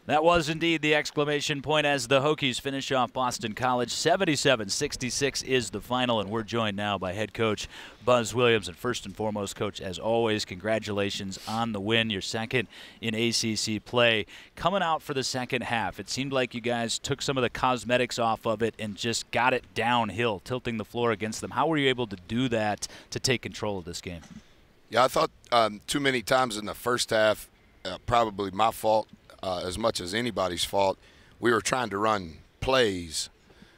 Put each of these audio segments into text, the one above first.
That was indeed the exclamation point as the Hokies finish off Boston College. 77-66 is the final, and we're joined now by head coach Buzz Williams. And first and foremost, Coach, as always, congratulations on the win, your second in ACC play. Coming out for the second half, it seemed like you guys took some of the cosmetics off of it and just got it downhill, tilting the floor against them. How were you able to do that to take control of this game? Yeah, I thought too many times in the first half, probably my fault, as much as anybody's fault, we were trying to run plays,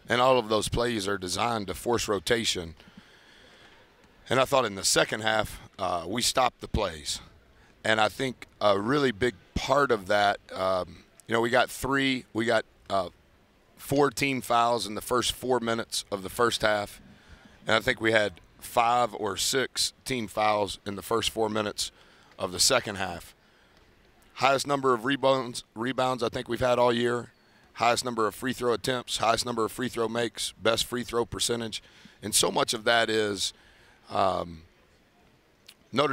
and all of those plays are designed to force rotation. And I thought in the second half, we stopped the plays. And I think a really big part of that, we got 4 team fouls in the first 4 minutes of the first half, and I think we had 5 or 6 team fouls in the first 4 minutes of the second half. Highest number of rebounds I think we've had all year. Highest number of free throw attempts, highest number of free throw makes, best free throw percentage. And so much of that is Notre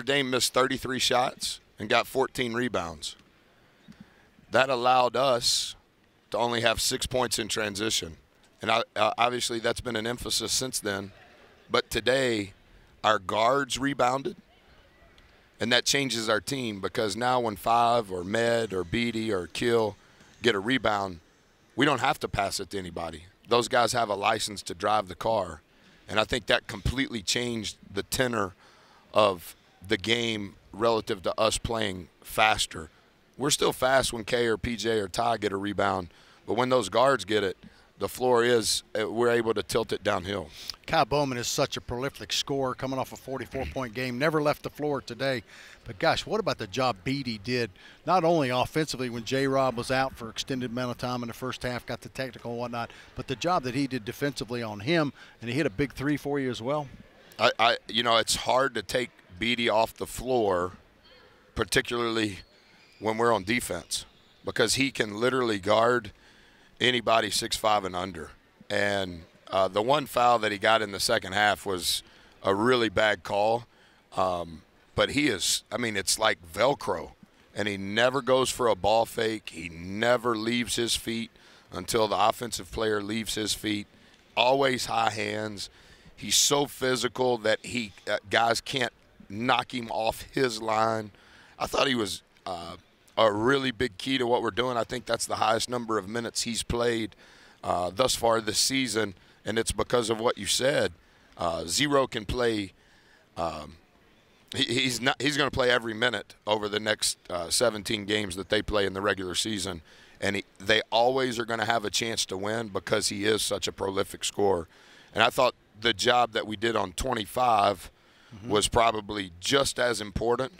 Dame missed 33 shots and got 14 rebounds. That allowed us to only have 6 points in transition. And obviously that's been an emphasis since then. But today our guards rebounded. And that changes our team, because now when Five or Med or Beatty or Kill get a rebound, we don't have to pass it to anybody. Those guys have a license to drive the car. And I think that completely changed the tenor of the game relative to us playing faster. We're still fast when K or PJ or Ty get a rebound, but when those guards get it, the floor we're able to tilt it downhill. Kyle Bowman is such a prolific scorer, coming off a 44-point game. Never left the floor today. But, gosh, what about the job Beatty did, not only offensively when J-Rob was out for extended amount of time in the first half, got the technical and whatnot, but the job that he did defensively on him, and he hit a big three for you as well? It's hard to take Beatty off the floor, particularly when we're on defense, because he can literally guard anybody 6'5" and under. And the one foul that he got in the second half was a really bad call. But he is, it's like Velcro. And he never goes for a ball fake. He never leaves his feet until the offensive player leaves his feet. Always high hands. He's so physical that guys can't knock him off his line. I thought he was a really big key to what we're doing. I think that's the highest number of minutes he's played thus far this season, and it's because of what you said. Zero can play. He's going to play every minute over the next 17 games that they play in the regular season, and they always are going to have a chance to win because he is such a prolific scorer. And I thought the job that we did on 25 was probably just as important.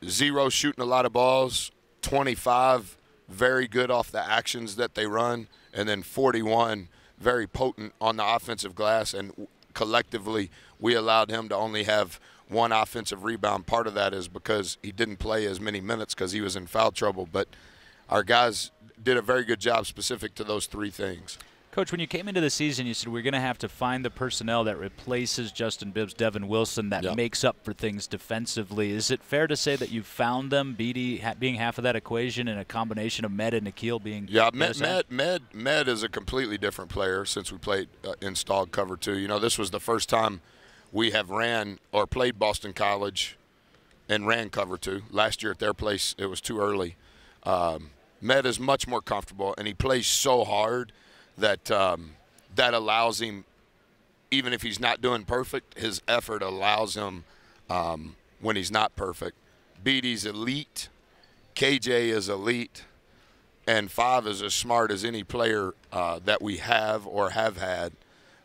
Zero shooting a lot of balls, 25 very good off the actions that they run, and then 41 very potent on the offensive glass. And collectively, we allowed him to only have 1 offensive rebound. Part of that is because he didn't play as many minutes because he was in foul trouble. But our guys did a very good job specific to those 3 things. Coach, when you came into the season, you said we're going to have to find the personnel that replaces Justin Bibbs, Devin Wilson, that makes up for things defensively. Is it fair to say that you found them, Beatty being half of that equation, and a combination of Med and Nikhil being? Yeah, Med is a completely different player since we played installed cover 2. This was the first time we have ran or played Boston College and ran cover 2. Last year at their place, it was too early. Med is much more comfortable, and he plays so hard that that allows him, even if he's not doing perfect, his effort allows him when he's not perfect. Beatty's elite, KJ is elite, and Five is as smart as any player that we have or have had.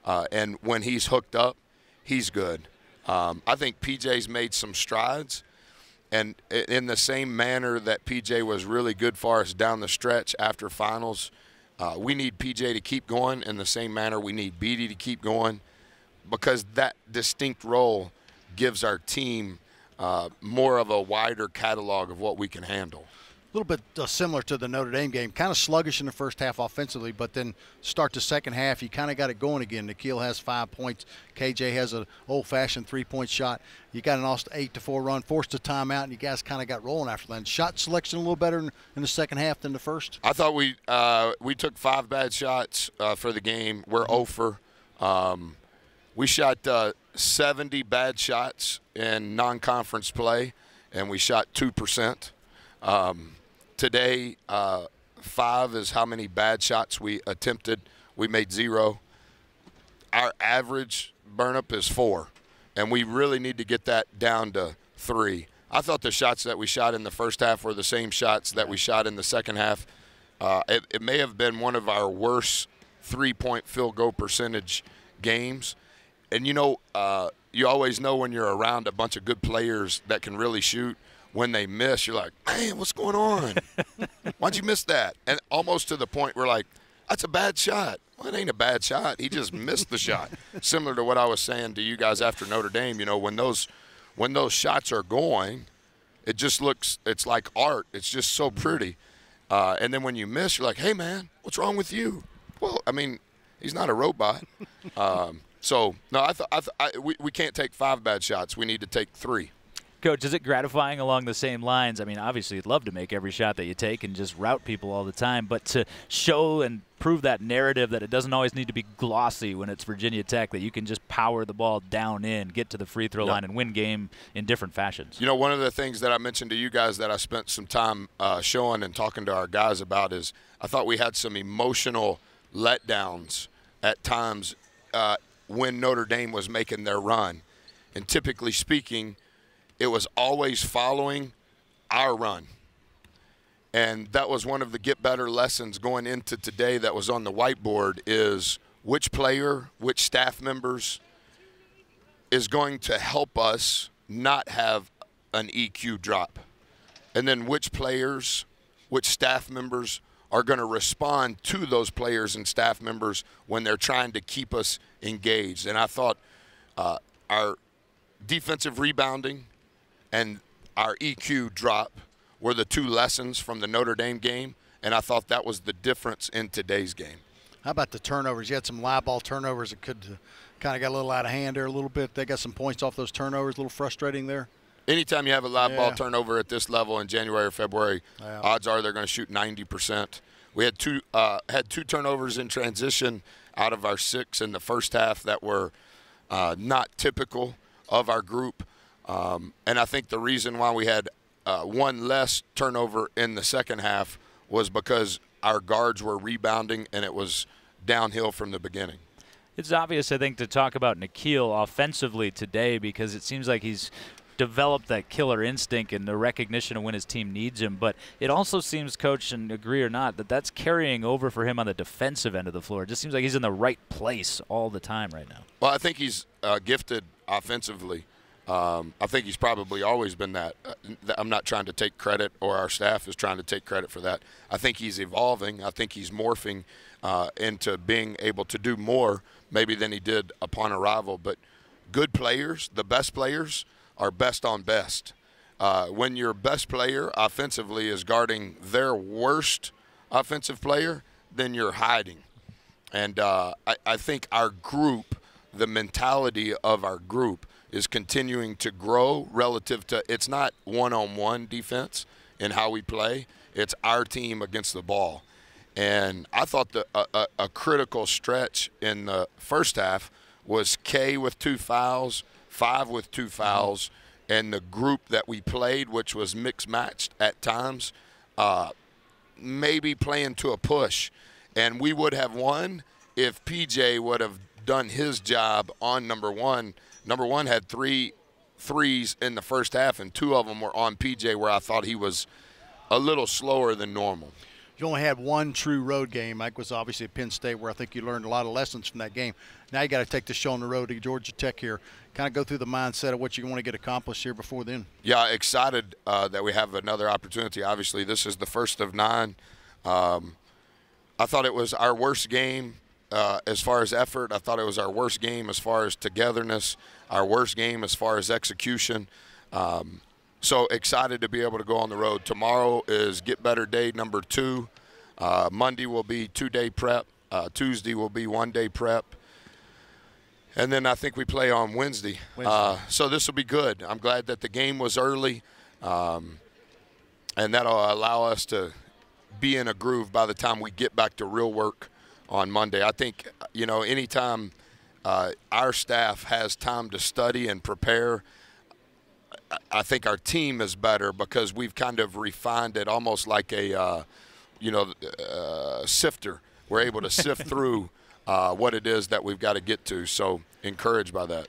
And when he's hooked up, he's good. I think PJ's made some strides, and in the same manner that PJ was really good for us down the stretch after finals, we need PJ to keep going in the same manner we need Beatty to keep going, because that distinct role gives our team more of a wider catalog of what we can handle. little bit similar to the Notre Dame game. Kind of sluggish in the first half offensively, but then start the second half, you kind of got it going again. Nikhil has 5 points. KJ has an old-fashioned 3-point shot. You got an 8-4 run, forced a timeout, and you guys kind of got rolling after that. Shot selection a little better in the second half than the first? I thought we took 5 bad shots for the game. We're 0 for. We shot 70 bad shots in non-conference play, and we shot 2%. Today, 5 is how many bad shots we attempted. We made 0. Our average burn-up is 4, and we really need to get that down to 3. I thought the shots that we shot in the first half were the same shots that we shot in the second half. It may have been one of our worst 3-point field goal percentage games. And, you always know when you're around a bunch of good players that can really shoot. When they miss, you're like, man, what's going on? Why'd you miss that? And almost to the point we're like, that's a bad shot. Well, it ain't a bad shot. He just missed the shot. Similar to what I was saying to you guys after Notre Dame, when those shots are going, it just looks, it's like art. It's just so pretty. And then when you miss, you're like, hey, man, what's wrong with you? Well, I mean, he's not a robot. So, no, we can't take 5 bad shots. We need to take 3. Coach, is it gratifying along the same lines? I mean, obviously you'd love to make every shot that you take and just route people all the time, but to show and prove that narrative that it doesn't always need to be glossy when it's Virginia Tech, that you can just power the ball down in, get to the free throw line, and win game in different fashions. One of the things that I mentioned to you guys that I spent some time showing and talking to our guys about is I thought we had some emotional letdowns at times when Notre Dame was making their run. And typically speaking, it was always following our run. And that was one of the get better lessons going into today that was on the whiteboard is which player, which staff members is going to help us not have an EQ drop. And then which players, which staff members are going to respond to those players and staff members when they're trying to keep us engaged. And I thought our defensive rebounding and our EQ drop were the 2 lessons from the Notre Dame game, and I thought that was the difference in today's game. How about the turnovers? You had some live ball turnovers that could kind of got a little out of hand there a little bit. They got some points off those turnovers, a little frustrating there. Anytime you have a live ball turnover at this level in January or February, odds are they're going to shoot 90%. We had 2 turnovers in transition out of our 6 in the first half that were not typical of our group. And I think the reason why we had 1 less turnover in the second half was because our guards were rebounding and it was downhill from the beginning. It's obvious, I think, to talk about Nikhil offensively today because it seems like he's developed that killer instinct and the recognition of when his team needs him. But it also seems, Coach, and agree or not, that that's carrying over for him on the defensive end of the floor. It just seems like he's in the right place all the time right now. Well, I think he's gifted offensively. I think he's probably always been that. I'm not trying to take credit, or our staff is trying to take credit for that. I think he's evolving. I think he's morphing into being able to do more maybe than he did upon arrival. But good players, the best players, are best on best. When your best player offensively is guarding their worst offensive player, then you're hiding. And I think our group, the mentality of our group, is continuing to grow relative to, it's not one-on-one defense in how we play. It's our team against the ball. And I thought a critical stretch in the first half was K with 2 fouls, 5 with 2 fouls, and the group that we played, which was mixed-matched at times, maybe playing to a push. And we would have won if PJ would have done his job on number one. Number one had 3 threes in the first half, and 2 of them were on PJ, where I thought he was a little slower than normal. You only had 1 true road game. Mike was obviously at Penn State, where I think you learned a lot of lessons from that game. Now you got to take the show on the road to Georgia Tech here. Kind of go through the mindset of what you want to get accomplished here before then. Yeah, excited that we have another opportunity. Obviously, this is the first of 9. I thought it was our worst game as far as effort. I thought it was our worst game as far as togetherness, our worst game as far as execution. So excited to be able to go on the road. Tomorrow is Get Better Day number 2. Monday will be 2-day prep. Tuesday will be 1-day prep. And then I think we play on Wednesday. So this will be good. I'm glad that the game was early, and that'll allow us to be in a groove by the time we get back to real work on Monday. I think, anytime our staff has time to study and prepare, I think our team is better because we've kind of refined it almost like a, sifter. We're able to sift through what it is that we've got to get to. So encouraged by that.